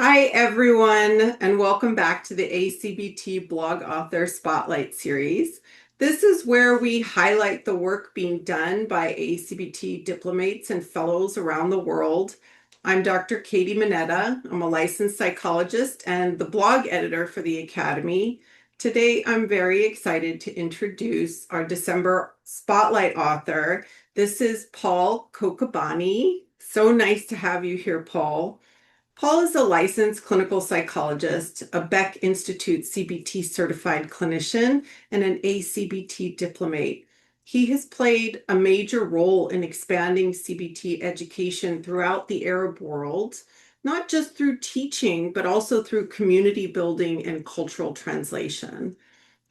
Hi, everyone, and welcome back to the A-CBT Blog Author Spotlight series. This is where we highlight the work being done by A-CBT diplomates and fellows around the world. I'm Dr. Katy Manetta. I'm a licensed psychologist and the blog editor for the Academy. Today, I'm very excited to introduce our December Spotlight author. This is Paul Kawkabany. So nice to have you here, Paul. Paul is a licensed clinical psychologist, a Beck Institute CBT certified clinician, and an A-CBT diplomate. He has played a major role in expanding CBT education throughout the Arab world, not just through teaching, but also through community building and cultural translation.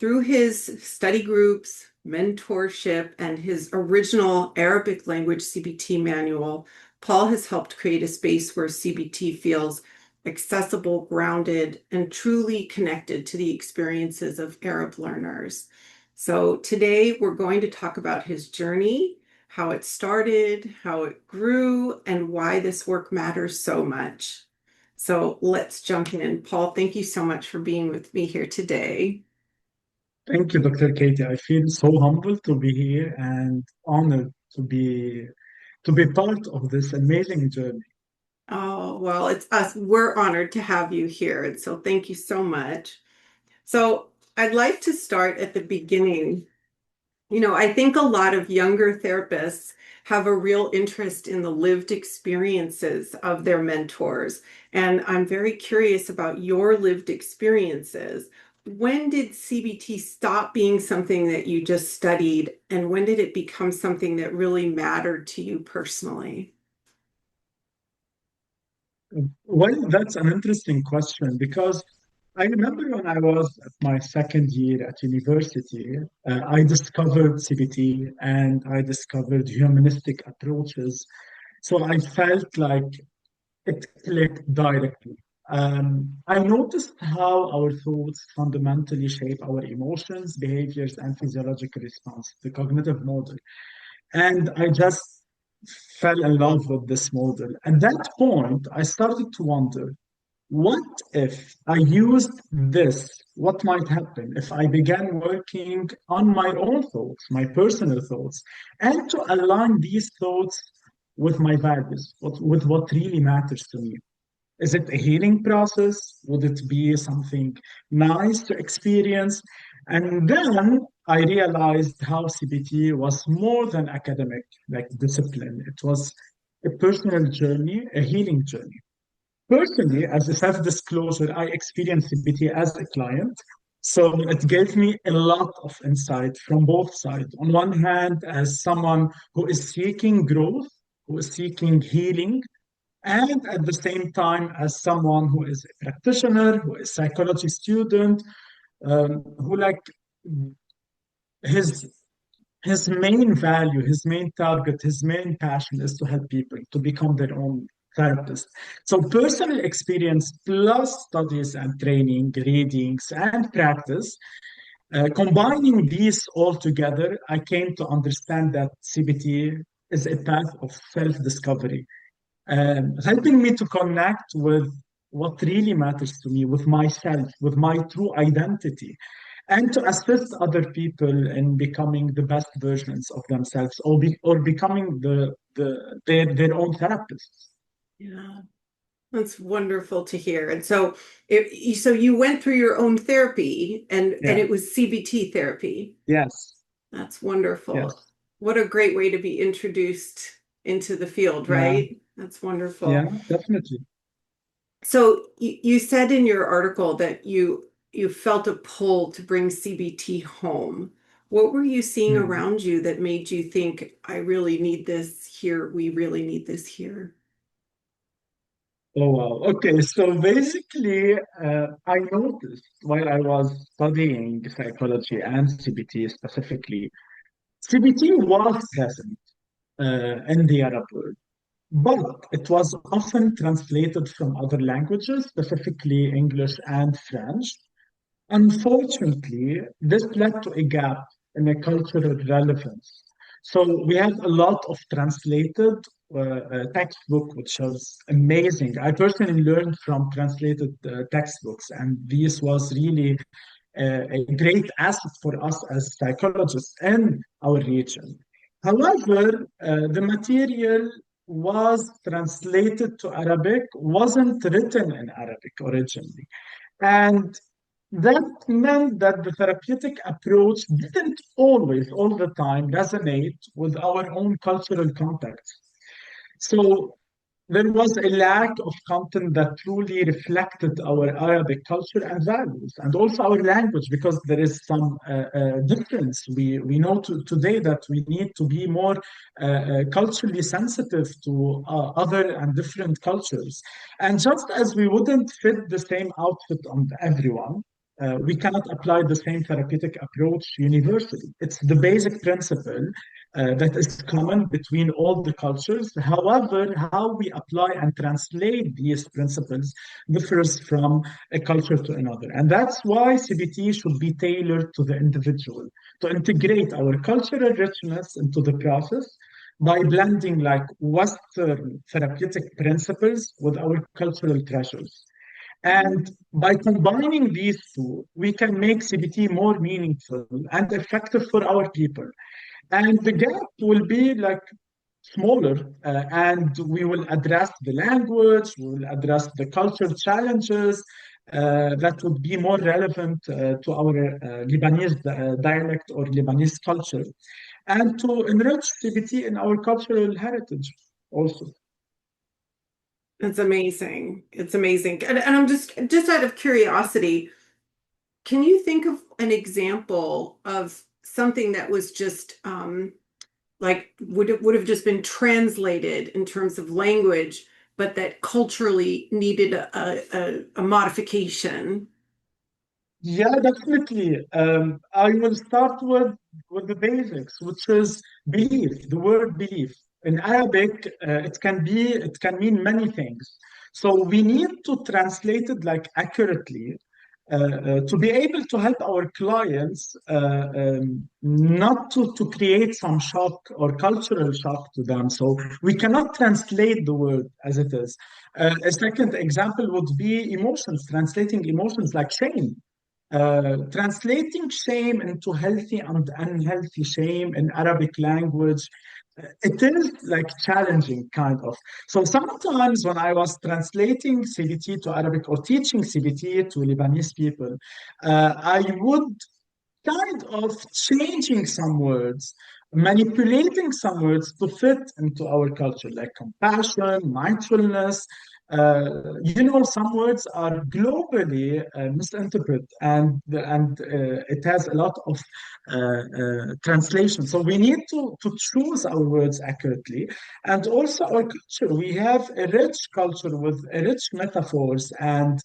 Through his study groups, mentorship, and his original Arabic language CBT manual, Paul has helped create a space where CBT feels accessible, grounded, and truly connected to the experiences of Arab learners. So today we're going to talk about his journey, how it started, how it grew, and why this work matters so much. So let's jump in. Paul, thank you so much for being with me here today. Thank you, Dr. Katie. I feel so humbled to be here and honored to be part of this amazing journey. Oh, well, it's us. We're honored to have you here. And so thank you so much. So I'd like to start at the beginning. I think a lot of younger therapists have a real interest in the lived experiences of their mentors. And I'm very curious about your lived experiences. When did CBT stop being something that you just studied, and when did it become something that really mattered to you personally? Well, that's an interesting question because I remember when I was at my second year at university, I discovered CBT and I discovered humanistic approaches. So I felt like it clicked directly. I noticed how our thoughts fundamentally shape our emotions, behaviors, and physiological response, the cognitive model. And I just fell in love with this model. At that point, I started to wonder, what if I used this? What might happen if I began working on my own thoughts, my personal thoughts, and to align these thoughts with my values, with what really matters to me? Is it a healing process? Would it be something nice to experience? And then I realized how CBT was more than academic, like discipline. It was a personal journey, a healing journey. Personally, as a self-disclosure, I experienced CBT as a client. So it gave me a lot of insight from both sides. On one hand, as someone who is seeking growth, who is seeking healing, and at the same time as someone who is a practitioner, who is a psychology student, who like his his main value, his main target, his main passion is to help people to become their own therapist. So personal experience plus studies and training, readings and practice, combining these all together, I came to understand that CBT is a path of self-discovery, helping me to connect with what really matters to me, with myself, with my true identity, and to assist other people in becoming the best versions of themselves, or becoming their own therapists. Yeah. That's wonderful to hear. And so you went through your own therapy and Yeah. it was CBT therapy. Yes. That's wonderful. Yes. What a great way to be introduced into the field, Yeah. right? That's Yeah. wonderful. Definitely. So you said in your article that you felt a pull to bring CBT home. What were you seeing Hmm. around you that made you think, I really need this here, we really need this here? Oh, wow. Okay. So basically, I noticed while I was studying psychology and CBT specifically, CBT was present in the Arab world, but it was often translated from other languages, specifically English and French. Unfortunately, this led to a gap in a cultural relevance. So we had a lot of translated textbook, which was amazing. I personally learned from translated textbooks, and this was really a great asset for us as psychologists in our region. However, the material was translated to Arabic, wasn't written in Arabic originally. And that meant that the therapeutic approach didn't always, all the time, resonate with our own cultural context. So there was a lack of content that truly reflected our Arabic culture and values, and also our language, because there is some difference. We know today that we need to be more culturally sensitive to other and different cultures. And just as we wouldn't fit the same outfit on everyone, we cannot apply the same therapeutic approach universally. It's the basic principle that is common between all the cultures. However, how we apply and translate these principles differs from a culture to another. And that's why CBT should be tailored to the individual, to integrate our cultural richness into the process by blending like Western therapeutic principles with our cultural treasures. And by combining these two, we can make CBT more meaningful and effective for our people. And the gap will be like smaller, and we will address the language, we will address the cultural challenges that would be more relevant to our Lebanese dialect or Lebanese culture, and to enrich CBT in our cultural heritage also. It's amazing. It's amazing. And I'm just out of curiosity, can you think of an example of something that was just like would have just been translated in terms of language, but that culturally needed a modification? Yeah, definitely. I will start with the basics, which is belief. The word belief in Arabic, it can mean many things. So we need to translate it like accurately to be able to help our clients not to create some shock or cultural shock to them. So we cannot translate the word as it is. A second example would be emotions, translating emotions like shame. Translating shame into healthy and unhealthy shame in Arabic language, it is like challenging kind of. So sometimes when I was translating CBT to Arabic or teaching CBT to Lebanese people, I would kind of changing some words, manipulating some words to fit into our culture, like compassion, mindfulness. Some words are globally misinterpreted, and it has a lot of translation. So we need to choose our words accurately, and also our culture. We have a rich culture with a rich metaphors, and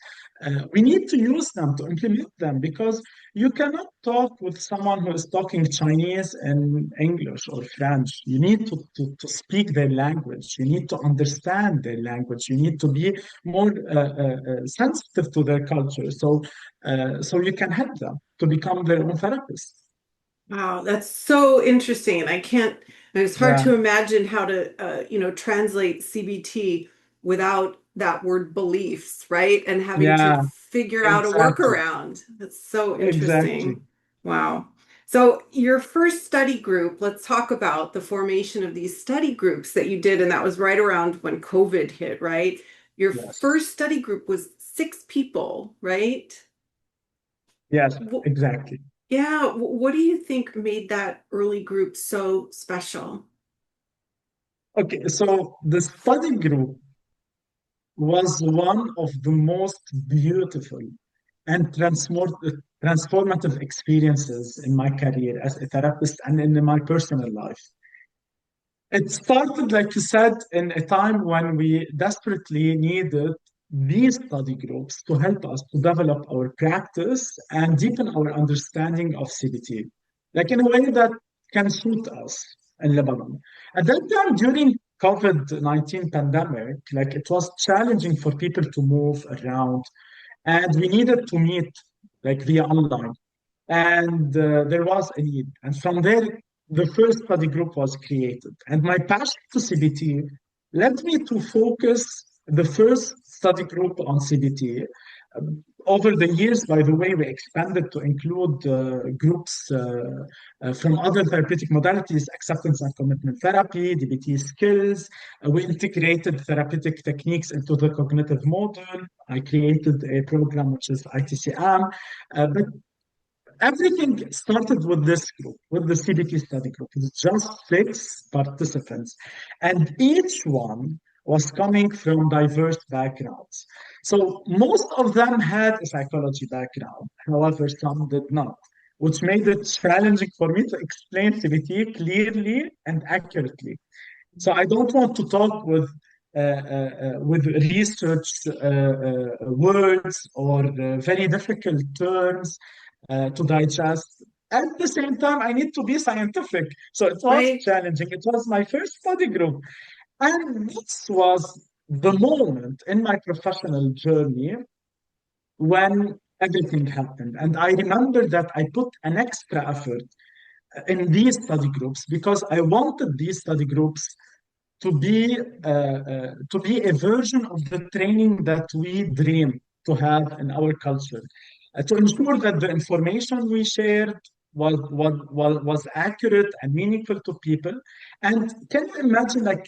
we need to use them to implement them, because you cannot talk with someone who is talking Chinese in English or French. You need to speak their language. You need to understand their language. You need to be more sensitive to their culture. So you can help them to become their own therapist. Wow, that's so interesting. And it's hard Yeah, to imagine how to, translate CBT without that word beliefs, right? And having to yeah, figure out a exactly. workaround. That's so Exactly. interesting. Wow. So your first study group, let's talk about the formation of these study groups that you did. And that was right around when COVID hit, right? Your Yes. first study group was 6 people, right? Yes, Wh- exactly. Yeah, what do you think made that early group so special? Okay, so the study group was one of the most beautiful and transformative experiences in my career as a therapist and in my personal life. It started, like you said, in a time when we desperately needed these study groups to help us to develop our practice and deepen our understanding of CBT, like in a way that can suit us in Lebanon. At that time, during COVID-19 pandemic, like it was challenging for people to move around, and we needed to meet like via online, and there was a need. And from there, the first study group was created. And my passion to CBT led me to focus the first study group on CBT. Over the years, by the way, we expanded to include groups from other therapeutic modalities, acceptance and commitment therapy, DBT skills. We integrated therapeutic techniques into the cognitive model. I created a program which is ITCM. But everything started with this group, with the CBT study group. It's just 6 participants, and each one was coming from diverse backgrounds. So most of them had a psychology background. However, some did not, which made it challenging for me to explain CBT clearly and accurately. So I don't want to talk with research words or very difficult terms to digest. At the same time, I need to be scientific. So it was Right. challenging. It was my first study group. And this was the moment in my professional journey when everything happened. And I remember that I put an extra effort in these study groups because I wanted these study groups to be a version of the training that we dream to have in our culture, to ensure that the information we shared was accurate and meaningful to people. And can you imagine, like,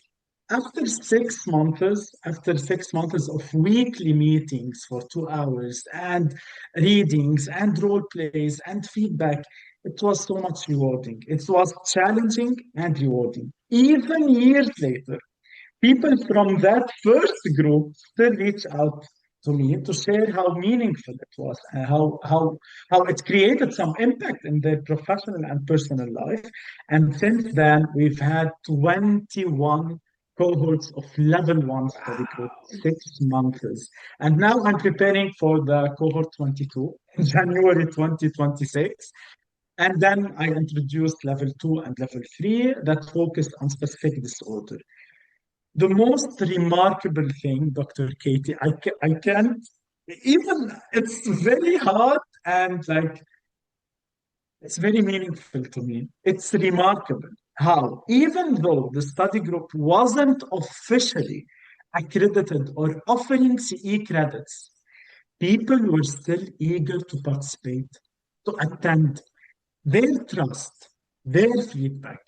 after 6 months of weekly meetings for 2 hours and readings and role plays and feedback, it was so much rewarding. It was challenging and rewarding. Even years later, people from that first group still reach out to me to share how meaningful it was and how it created some impact in their professional and personal life. And since then, we've had 21 cohorts of level one study group, Wow. 6 months. And now I'm preparing for the cohort 22 in January 2026. And then I introduced level two and level three that focused on specific disorder. The most remarkable thing, Dr. Katie, I can't even, it's very hard and like, it's very meaningful to me. It's remarkable how, even though the study group wasn't officially accredited or offering CE credits, people were still eager to participate, to attend. Their trust, their feedback,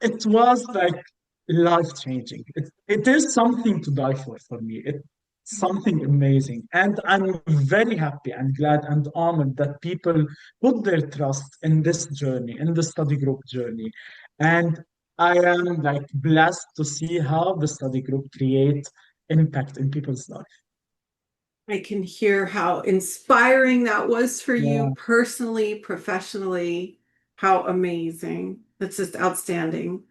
it was like life changing. It is something to die for me. It's something amazing. And I'm very happy and glad and honored that people put their trust in this journey, in the study group journey. And I am like blessed to see how the study group creates impact in people's life. I can hear how inspiring that was for you Yeah. personally, professionally. How amazing. That's just outstanding.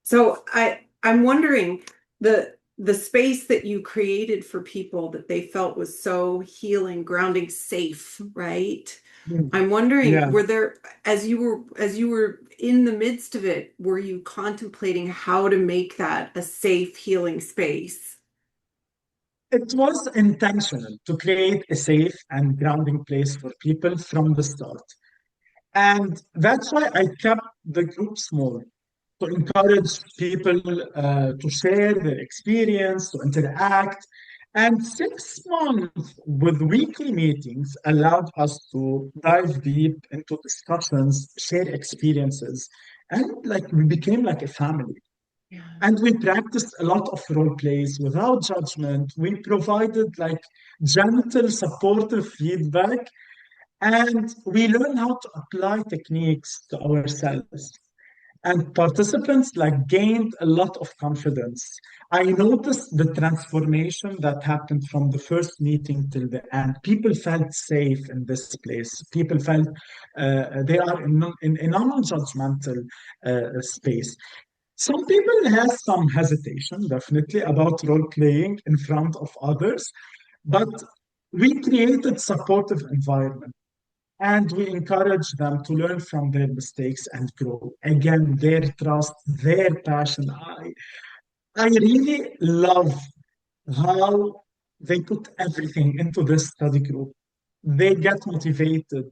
So I'm wondering the space that you created for people that they felt was so healing, grounding, safe, right? Mm. I'm wondering, Yeah. were there, as you were in the midst of it, were you contemplating how to make that a safe, healing space? It was intentional to create a safe and grounding place for people from the start. And that's why I kept the group small, to encourage people to share their experience, to interact. And 6 months with weekly meetings allowed us to dive deep into discussions, share experiences, and like we became like a family. Yeah. And we practiced a lot of role plays without judgment. We provided like gentle, supportive feedback, and we learned how to apply techniques to ourselves. And participants like gained a lot of confidence. I noticed the transformation that happened from the first meeting till the end. People felt safe in this place. People felt they are in a non-judgmental space. Some people have some hesitation, definitely, about role playing in front of others, but we created supportive environment and we encourage them to learn from their mistakes and grow. Again, their trust, their passion. I really love how they put everything into this study group. They get motivated.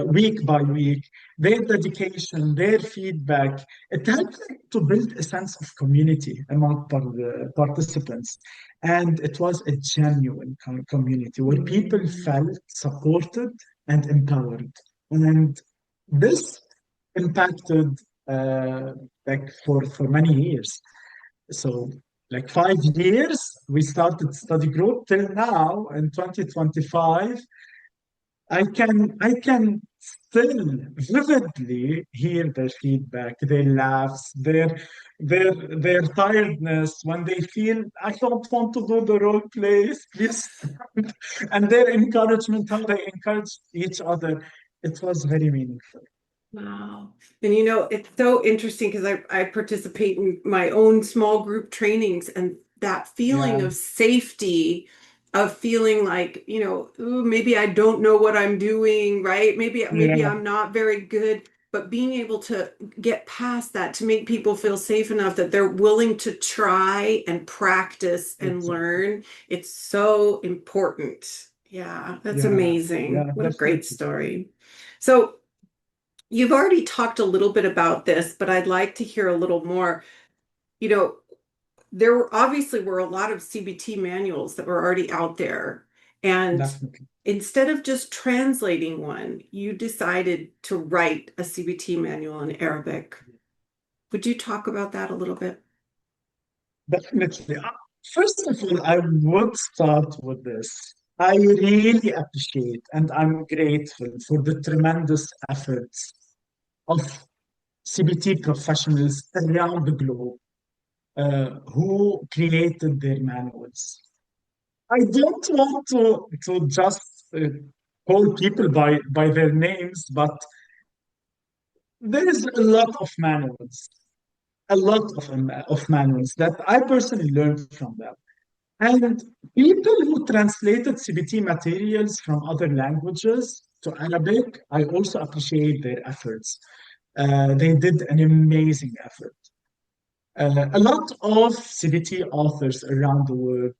week by week, their dedication, their feedback, it helped to build a sense of community among the participants. And it was a genuine community where people felt supported and empowered. And this impacted like for many years. So like 5 years, we started study group till now in 2025. I can still vividly hear their feedback, their laughs, their tiredness when they feel I don't want to do the role plays, please. And their encouragement, how they encourage each other. It was very meaningful. Wow. And it's so interesting because I participate in my own small group trainings, and that feeling Yeah, of safety, of feeling like, ooh, maybe I don't know what I'm doing, right? Maybe yeah, I'm not very good, but being able to get past that, to make people feel safe enough that they're willing to try and practice and exactly. learn, it's so important. Yeah, that's Yeah, amazing. yeah, What a great definitely. story. So, you've already talked a little bit about this, but I'd like to hear a little more. You know, obviously were a lot of CBT manuals that were already out there. And Definitely. instead of just translating one, you decided to write a CBT manual in Arabic. Would you talk about that a little bit? Definitely. First of all, I would start with this. I really appreciate and I'm grateful for the tremendous efforts of CBT professionals around the globe who created their manuals. I don't want to just call people by their names, but there is a lot of manuals, a lot of manuals that I personally learned from them. And people who translated CBT materials from other languages to Arabic, I also appreciate their efforts. They did an amazing effort. A lot of CBT authors around the world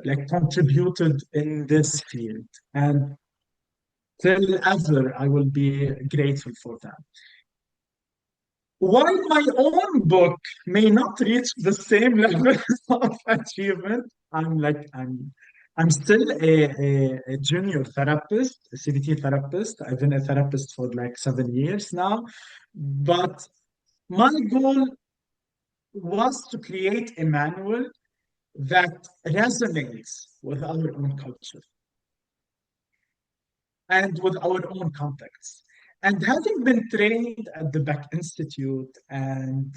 like contributed in this field, and till ever I will be grateful for them. While my own book may not reach the same level of achievement, I'm still a junior therapist, a CBT therapist. I've been a therapist for like 7 years now. But my goal was to create a manual that resonates with our own culture and with our own context. And having been trained at the Beck Institute and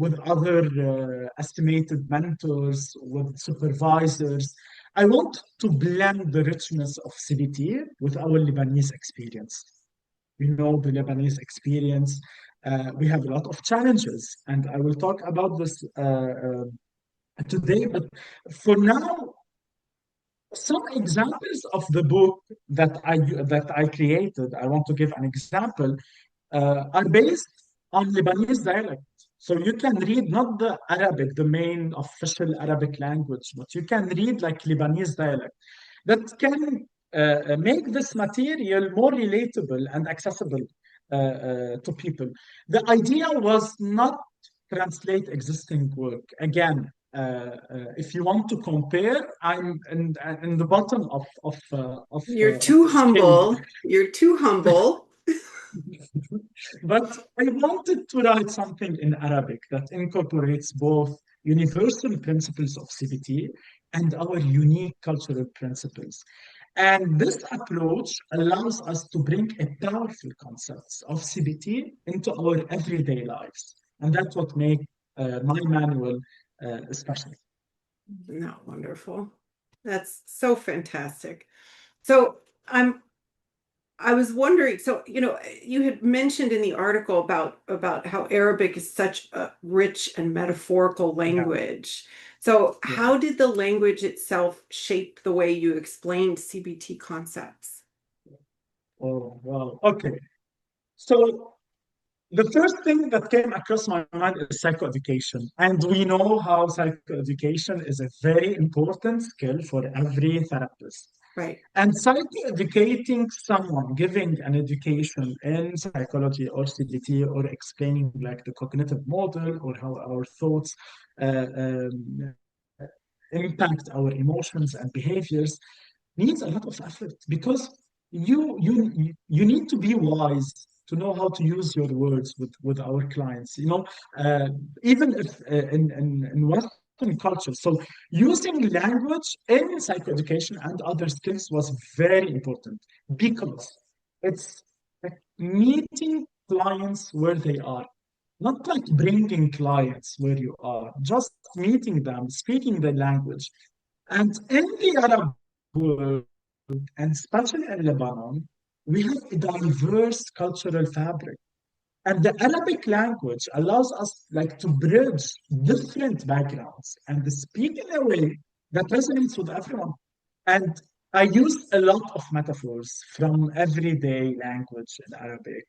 with other estimated mentors, with supervisors, I want to blend the richness of CBT with our Lebanese experience. We know the Lebanese experience. We have a lot of challenges, and I will talk about this today. But for now, some examples of the book that I created, I want to give an example, are based on Lebanese dialect. So you can read not the Arabic, the main official Arabic language, but you can read like Lebanese dialect that can make this material more relatable and accessible to people. The idea was not translate existing work. Again, if you want to compare, I'm in the bottom You're of too the scale. humble. You're too humble. But I wanted to write something in Arabic that incorporates both universal principles of CBT and our unique cultural principles. And this approach allows us to bring a powerful concepts of CBT into our everyday lives. And that's what makes my manual special. Not wonderful. That's so fantastic. So I'm I was wondering, so you had mentioned in the article about how Arabic is such a rich and metaphorical Yeah, language. So yeah. how did the language itself shape the way you explained CBT concepts? Oh, wow. Okay. So the first thing that came across my mind is psychoeducation. And we know how psychoeducation is a very important skill for every therapist. Right. And psychoeducating someone, giving an education in psychology or CBT, or explaining like the cognitive model or how our thoughts impact our emotions and behaviors, needs a lot of effort, because you need to be wise to know how to use your words with our clients. Even if in Western culture, so using language in psychoeducation and other skills was very important, because it's like meeting clients where they are, not like bringing clients where you are, just meeting them, speaking the language. And in the Arab world, and especially in Lebanon, we have a diverse cultural fabric. And the Arabic language allows us like to bridge different backgrounds and speak in a way that resonates with everyone. And I use a lot of metaphors from everyday language in Arabic.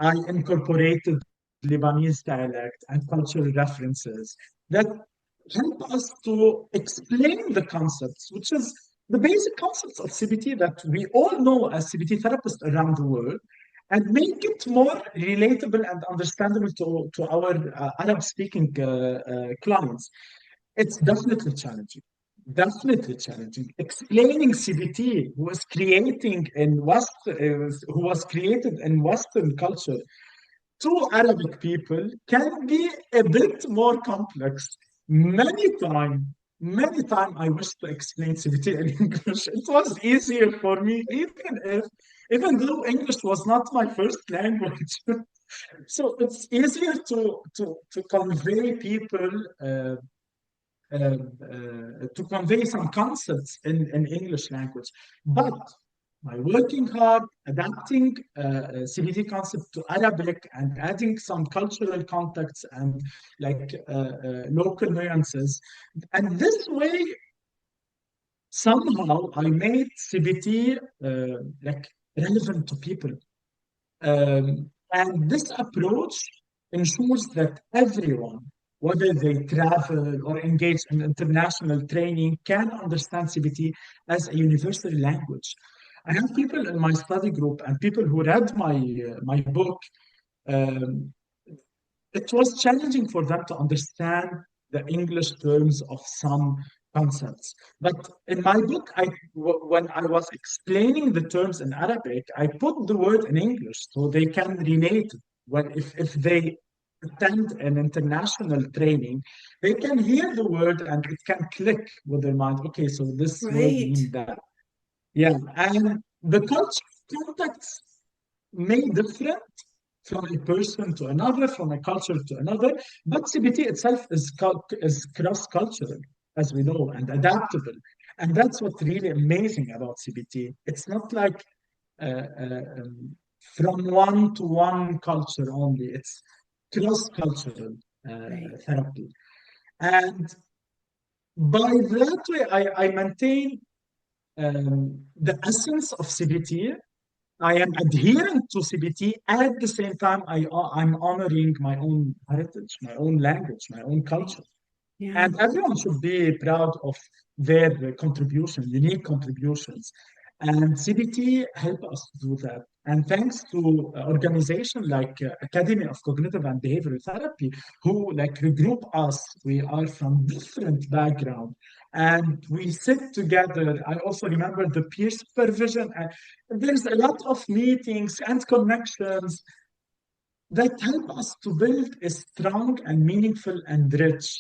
I incorporated Lebanese dialect and cultural references that help us to explain the concepts, which is the basic concepts of CBT that we all know as CBT therapists around the world, and make it more relatable and understandable to our Arab speaking clients. It's definitely challenging. Definitely challenging. Explaining CBT who was created in Western culture to Arabic people can be a bit more complex. Many time I wish to explain CBT in English. It was easier for me, even though English was not my first language. So it's easier to convey people to convey some concepts in English language. But by working hard, adapting CBT concept to Arabic and adding some cultural context and like local nuances, and this way somehow I made CBT like relevant to people. And this approach ensures that everyone, whether they travel or engage in international training, can understand CBT as a universal language. I have people in my study group and people who read my book. Um, it was challenging for them to understand the English terms of some concepts. But in my book, when I was explaining the terms in Arabic, I put the word in English so they can relate. When if they attend an international training, they can hear the word and it can click with their mind. Okay, so this word Right. means that. Yeah, and the culture contexts may differ from a person to another, from a culture to another, but CBT itself is cross-cultural, as we know, and adaptable. And that's what's really amazing about CBT. It's not like from one to one culture only. It's cross-cultural Right. therapy. And by that way, I maintain the essence of CBT. I am adherent to CBT. At the same time, I'm honoring my own heritage, my own language, my own Right. culture. Yeah. And everyone should be proud of their contribution, unique contributions. And CBT help us do that. And thanks to organizations like Academy of Cognitive and Behavioral Therapy, who like regroup us. We are from different background, and we sit together. I also remember the peer supervision, and there's a lot of meetings and connections that help us to build a strong and meaningful and rich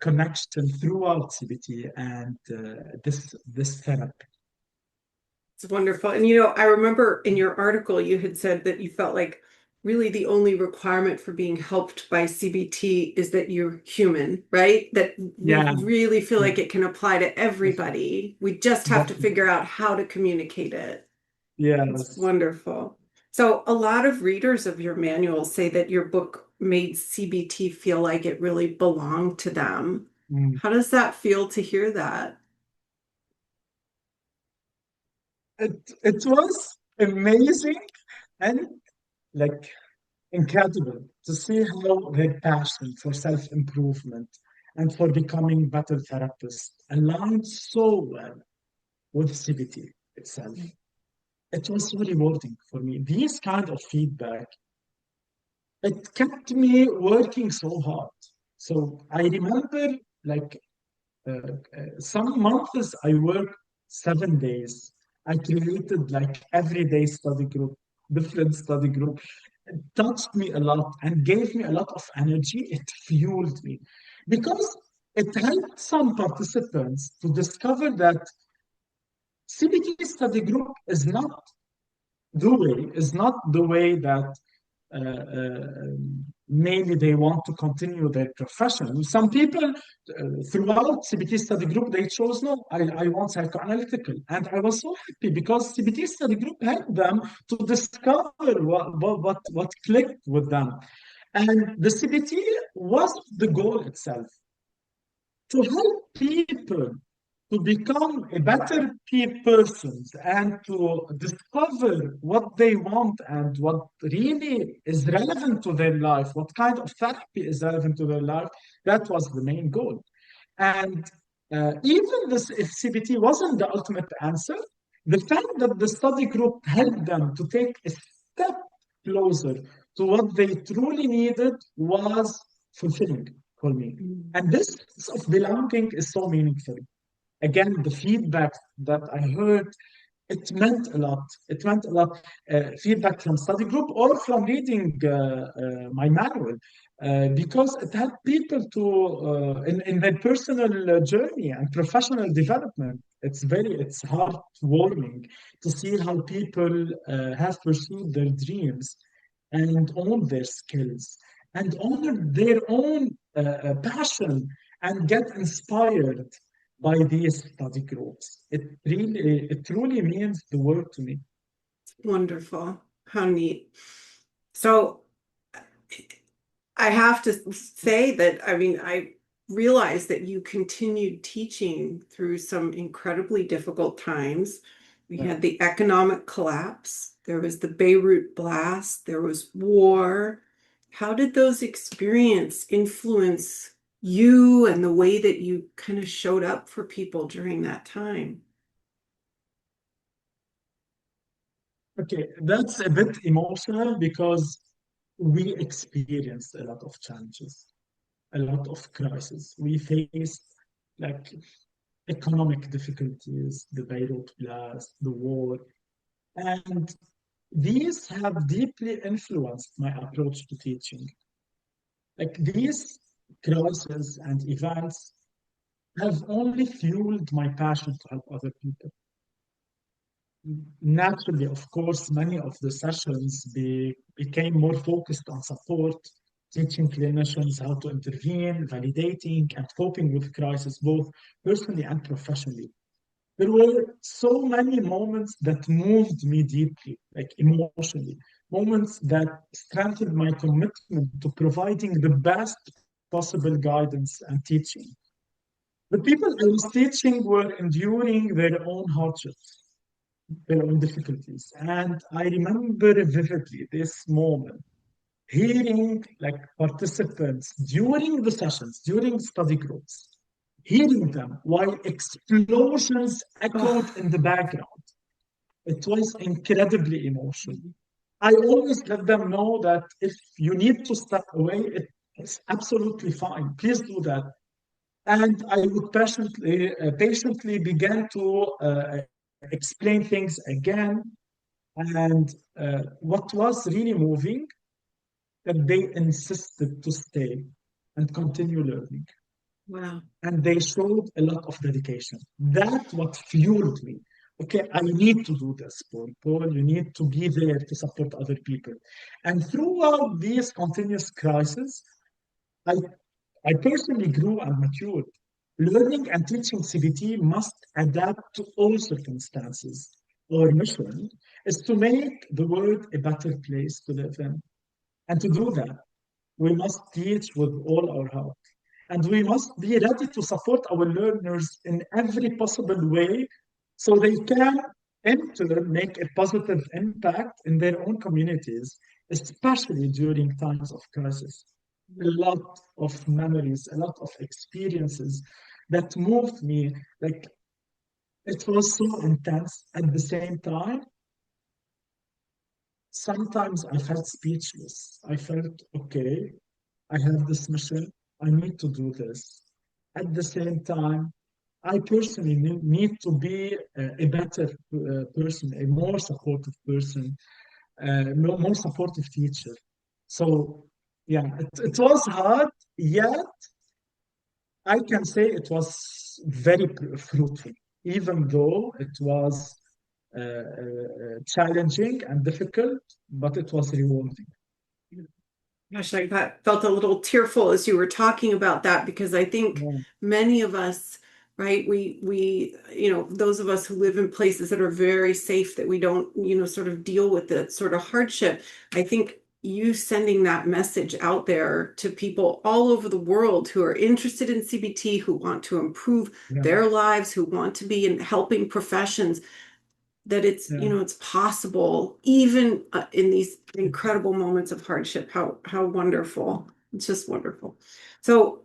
connection throughout CBT and this therapy. It's wonderful. And I remember in your article, you had said that you felt like really the only requirement for being helped by CBT is that you're human, right? That we Yeah, really feel yeah, like it can apply to definitely, everybody. We just have to definitely. figure out how to communicate it. It's Yes. wonderful. So, a lot of readers of your manual say that your book made CBT feel like it really belonged to them. Mm. How does that feel to hear that? It was amazing and like incredible to see how their passion for self-improvement and for becoming better therapists aligned so well. with CBT itself. It was so rewarding for me. These kind of feedback, it kept me working so hard. So I remember like some months I worked 7 days. I created like everyday study group, different study group. It touched me a lot and gave me a lot of energy. It fueled me because it helped some participants to discover that CBT study group is not the way that maybe they want to continue their profession. Some people throughout CBT study group, they chose, no, I want psychoanalytical. And I was so happy because CBT study group helped them to discover what clicked with them. And the CBT was the goal itself, to help people to become a better persons and to discover what they want and what really is relevant to their life, what kind of therapy is relevant to their life. That was the main goal. And even this, if CBT wasn't the ultimate answer, the fact that the study group helped them to take a step closer to what they truly needed was fulfilling for me. And this of belonging is so meaningful. Again, the feedback that I heard, it meant a lot. It meant a lot. Feedback from study group or from reading my manual, because it helped people to in their personal journey and professional development. It's heartwarming to see how people have pursued their dreams and own their skills and honor their own passion and get inspired by these study groups. It truly means the world to me. Wonderful. How neat. So I have to say that, I mean, I realized that you continued teaching through some incredibly difficult times. We had the economic collapse, there was the Beirut blast, there was war. How did those experiences influence you and the way that you kind of showed up for people during that time? Okay, that's a bit emotional because we experienced a lot of challenges, a lot of crises. We faced like economic difficulties, the Beirut blast, the war, and these have deeply influenced my approach to teaching. Like these crises and events have only fueled my passion to help other people. Naturally, of course, many of the sessions became more focused on support, teaching clinicians how to intervene, validating, and coping with crisis, both personally and professionally. There were so many moments that moved me deeply, like emotionally, moments that strengthened my commitment to providing the best possible guidance and teaching. The people I was teaching were enduring their own hardships, their own difficulties. And I remember vividly this moment, hearing like participants during the sessions, during study groups, hearing them while explosions echoed in the background. It was incredibly emotional. I always let them know that if you need to step away, it's absolutely fine. Please do that. And I would patiently begin to explain things again. And what was really moving, that they insisted to stay and continue learning. Wow. And they showed a lot of dedication. That's what fueled me. Okay, I need to do this, Paul. Paul, you need to be there to support other people. And throughout these continuous crises, I, I personally grew and matured. Learning and teaching CBT must adapt to all circumstances. Our mission is to make the world a better place to live in. And to do that, we must teach with all our heart. And we must be ready to support our learners in every possible way so they can, in turn, make a positive impact in their own communities, especially during times of crisis. A lot of memories, a lot of experiences that moved me. Like it was so intense. At the same time, sometimes I felt speechless. I felt, okay, I have this mission. I need to do this. At the same time, I personally need to be a better person, a more supportive person, more supportive teacher. So, yeah, it was hard, yet I can say it was very fruitful, even though it was challenging and difficult, but it was rewarding. Gosh, felt a little tearful as you were talking about that because I think Yeah, many of us, right, those of us who live in places that are very safe, that we don't, sort of deal with the sort of hardship. I think you sending that message out there to people all over the world who are interested in CBT, who want to improve yeah, their lives, who want to be in helping professions, that it's yeah, it's possible even in these incredible moments of hardship. How wonderful. It's just wonderful. So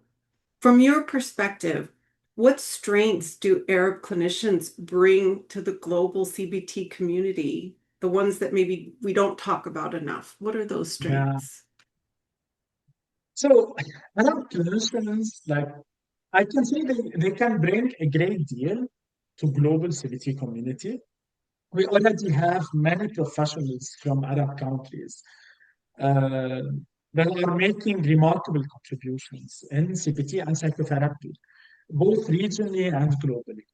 from your perspective, what strengths do Arab clinicians bring to the global CBT community, the ones that maybe we don't talk about enough? What are those yeah. strengths? So I have clinicians, like I can say they can bring a great deal to global CBT community. We already have many professionals from Arab countries uh, that are making remarkable contributions in CBT and psychotherapy, both regionally and globally.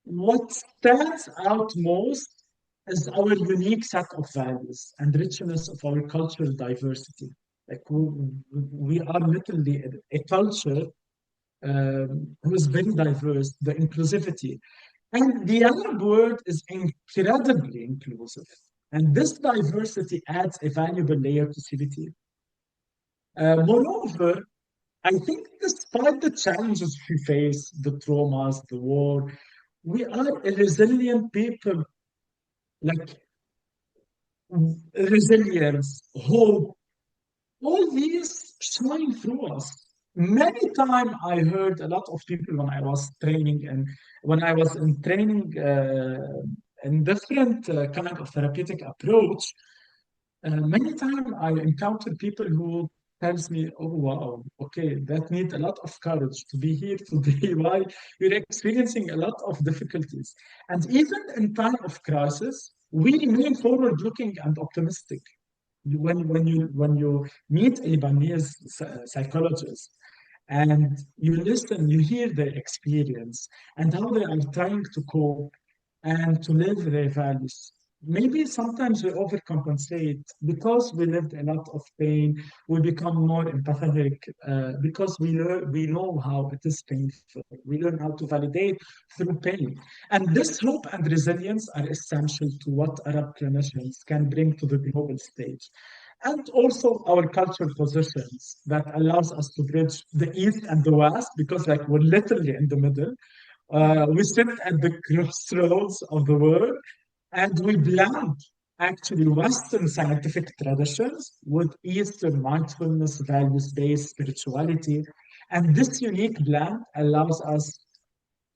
What stands out most is our unique set of values and richness of our cultural diversity. Like we are literally a culture who is very diverse, the inclusivity. And the Arab world is incredibly inclusive. And this diversity adds a valuable layer to CBT. Moreover, I think despite the challenges we face, the traumas, the war, we are a resilient people, like resilience, hope, all these shine through us. Many times I heard a lot of people when I was training and when I was in training in different kind of therapeutic approach, many times I encounter people who tells me, "Oh wow, okay, that needs a lot of courage to be here today. Why you're experiencing a lot of difficulties, and even in time of crisis, we remain forward-looking and optimistic." When you meet a Lebanese psychologist and you listen, you hear their experience and how they are trying to cope and to live their values. Maybe sometimes we overcompensate because we lived a lot of pain. We become more empathetic because we know how it is painful. We learn how to validate through pain. And this hope and resilience are essential to what Arab clinicians can bring to the global stage. And also our cultural positions that allows us to bridge the East and the West because like we're literally in the middle. We sit at the crossroads of the world and we blend actually Western scientific traditions with Eastern mindfulness, values based spirituality. And this unique blend allows us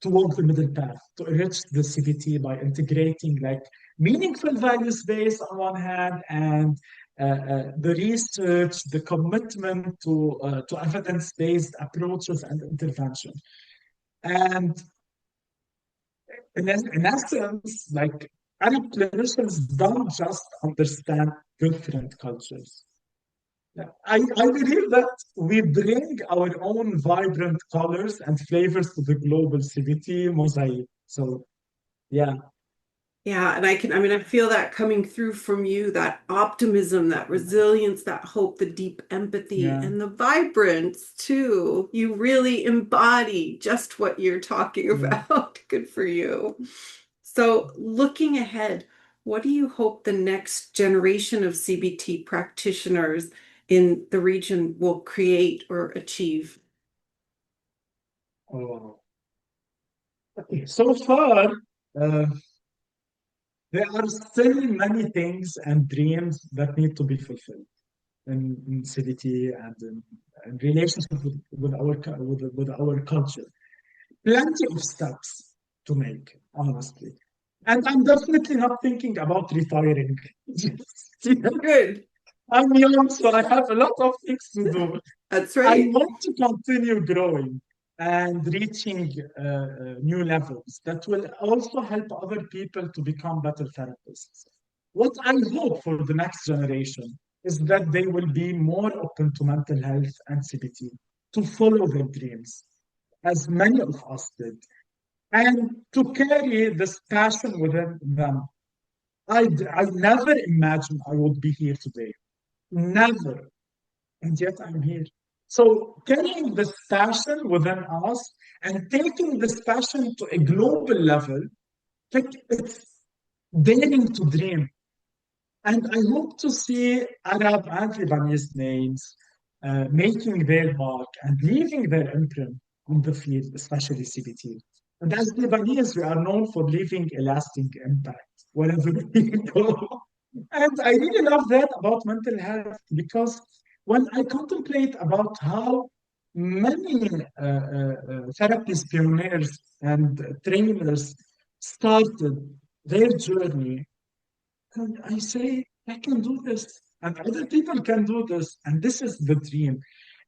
to walk the middle path, to enrich the CBT by integrating like meaningful values based on one hand and the research, the commitment to evidence based approaches and intervention. And in essence, like Arab clinicians don't just understand different cultures. I believe that we bring our own vibrant colors and flavors to the global CBT mosaic. So, yeah, Yeah, and I feel that coming through from you, that optimism, that resilience, that hope, the deep empathy, yeah, and the vibrance too. You really embody just what you're talking yeah. about. Good for you. So, looking ahead, what do you hope the next generation of CBT practitioners in the region will create or achieve? Oh. Okay. So far, uh, there are still many things and dreams that need to be fulfilled in CBT and in relationship with our with our culture. Plenty of steps to make, honestly. And I'm definitely not thinking about retiring. Good. I'm young, so I have a lot of things to do. That's I right. want to continue growing and reaching new levels that will also help other people to become better therapists. What I hope for the next generation is that they will be more open to mental health and CBT, to follow their dreams, as many of us did, and to carry this passion within them. I never imagined I would be here today. Never. And yet I'm here. So carrying this passion within us and taking this passion to a global level, like it's daring to dream. And I hope to see Arab and Lebanese names making their mark and leaving their imprint on the field, especially CBT. And as Lebanese, we are known for leaving a lasting impact wherever we go. And I really love that about mental health because when I contemplate about how many therapist pioneers and trainers started their journey, and I say, I can do this, and other people can do this, and this is the dream.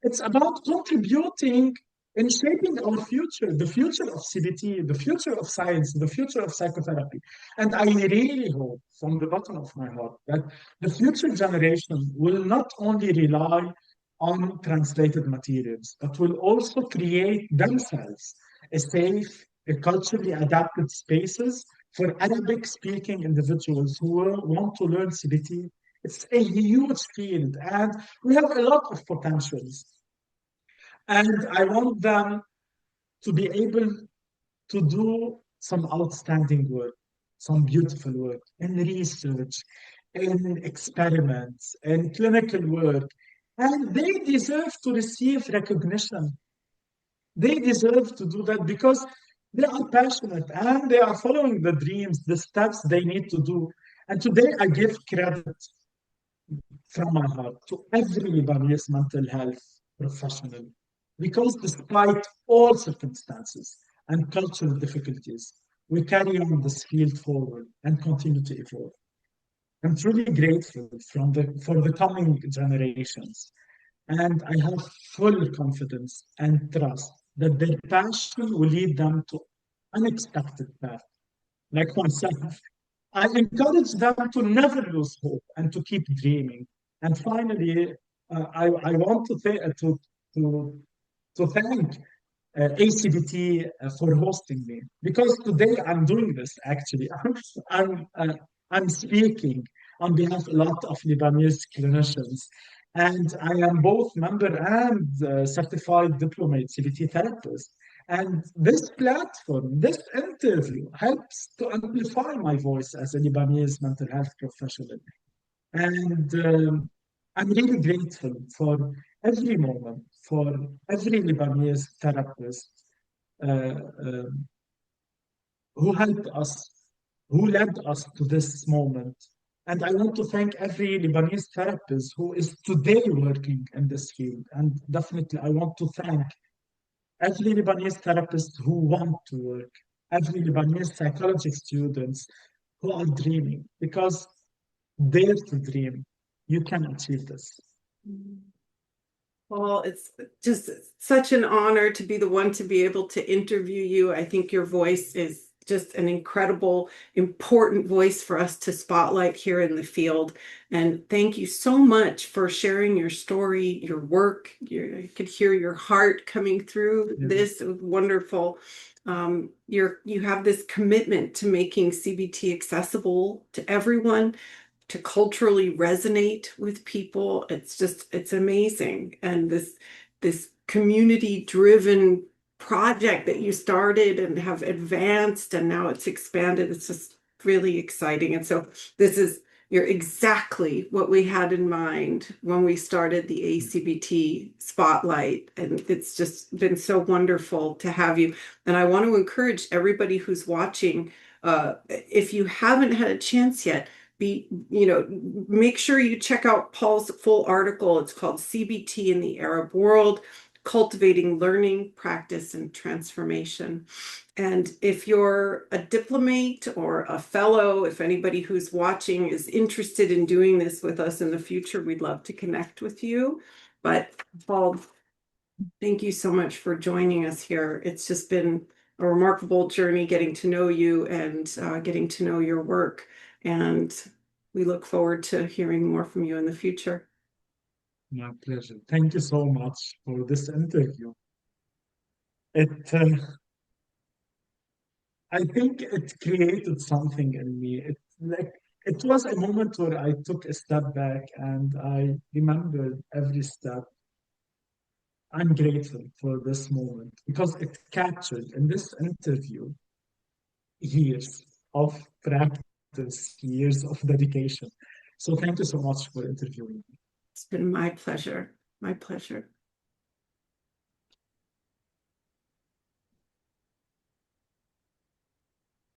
It's about contributing in shaping our future, the future of CBT, the future of science, the future of psychotherapy. And I really hope from the bottom of my heart that the future generation will not only rely on translated materials, but will also create themselves a safe, a culturally adapted spaces for Arabic speaking individuals who want to learn CBT. It's a huge field and we have a lot of potentials. And I want them to be able to do some outstanding work, some beautiful work in research, in experiments, in clinical work. And they deserve to receive recognition. They deserve to do that because they are passionate and they are following the dreams, the steps they need to do. And today I give credit from my heart to every Lebanese mental health professional because despite all circumstances and cultural difficulties, we carry on this field forward and continue to evolve. I'm truly grateful for the coming generations, and I have full confidence and trust that their passion will lead them to unexpected paths. Like myself, I encourage them to never lose hope and to keep dreaming. And finally, I want to, to thank A-CBT for hosting me because today I'm doing this actually. I'm, uh, I'm speaking on behalf of a lot of Lebanese clinicians. And I am both member and certified diplomate CBT therapist. And this platform, this interview helps to amplify my voice as a Lebanese mental health professional. And I'm really grateful for every moment, for every Lebanese therapist uh, um, who helped us, who led us to this moment. And I want to thank every Lebanese therapist who is today working in this field. And definitely, I want to thank every Lebanese therapist who want to work, every Lebanese psychology students who are dreaming, because dare to dream. You can achieve this. Well, it's just such an honor to be the one to be able to interview you. I think your voice is just an incredible, important voice for us to spotlight here in the field. And thank you so much for sharing your story, your work. I could hear your heart coming through this. It was wonderful. You have this commitment to making CBT accessible to everyone, to culturally resonate with people. It's amazing. And this community driven project that you started and have advanced and now it's expanded, it's just really exciting. And so you're exactly what we had in mind when we started the A-CBT Spotlight. And it's just been so wonderful to have you. And I want to encourage everybody who's watching, if you haven't had a chance yet, make sure you check out Paul's full article. It's called CBT in the Arab World, cultivating learning, practice, and transformation. And if you're a diplomate or a fellow, if anybody who's watching is interested in doing this with us in the future, we'd love to connect with you. But Paul, thank you so much for joining us here. It's just been a remarkable journey getting to know you and getting to know your work. And we look forward to hearing more from you in the future. My pleasure. Thank you so much for this interview. I think it created something in me. It was a moment where I took a step back and I remembered every step. I'm grateful for this moment because it captured in this interview years of practice, years of dedication. So thank you so much for interviewing me. It's been my pleasure. My pleasure.